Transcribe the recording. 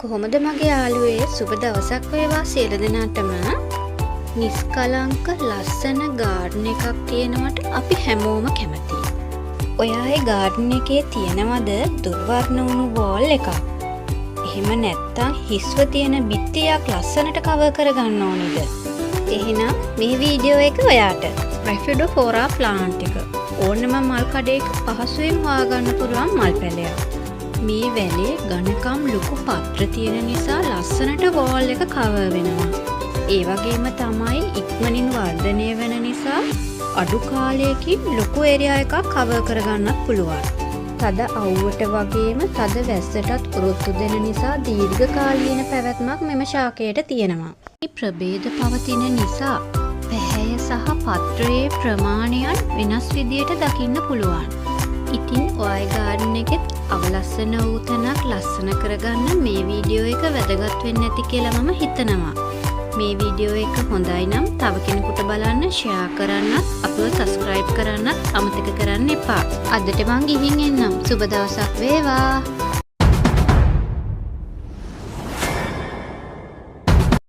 කොහොමද මගේ යාළුවේ සුබ දවසක් වේවා සියලු දෙනාටම. නිස්කලංක ලස්සන ගාඩන් එකක් තියෙනවට අපි හැමෝම කැමතියි. ඔයාගේ ගාඩන් එකේ තියෙනවද දුර්වර්ණ වුණු වෝල් එකක්? එහෙම නැත්නම් හිස්ව තියෙන බිත්තියක් ලස්සනට කවර් කරගන්න ඕනිද? එහෙනම් මේ වීඩියෝ එක ඔයාට. රැෆිඩෝෆෝරා ප්ලාන්ට් එක ඕනම මල් කඩේක පහසුවෙන් හොයාගන්න පුළුවන් මල් පැලයක්. මේ වැලේ ඝනකම් ලොකු පත්‍ර තියෙන නිසා ලස්සනට වෝල් එක කවර් වෙනවා. ඒ වගේම තමයි ඉක්මනින් වර්ධනය වෙන නිසා අඩු කාලයකින් ලොකු ඒරියා එකක් කවර් කරගන්නත් පුළුවන්. තද අවුවට වගේම තද වැස්සටත් ඔරොත්තු දෙන නිසා දීර්ඝකාලීන පැවැත්මක් මෙම ශාකයට තියෙනවා. මේ ප්‍රභේද පවතින නිසා පැහැය සහ පත්‍රයේ ප්‍රමාණයන් වෙනස් විදියට දකින්න පුළුවන්. ඉතින් ඔයයි ගාඩන් එකෙත් අවලස්සන වූ තැනක් ලස්සන කරගන්න මේ වීඩියෝ එක වැදගත් වෙන්න ඇති කියලා මම හිතනවා. මේ වීඩියෝ එක හොඳයි නම් තව කෙනෙකුට බලන්න ෂෙයා කරන්නත් අපිව සබ්ස්ක්‍රයිබ් කරන්නත් අමතක කරන්න එපා. අදට මං ගිහින් එන්නම්. සුබ දවසක් වේවා.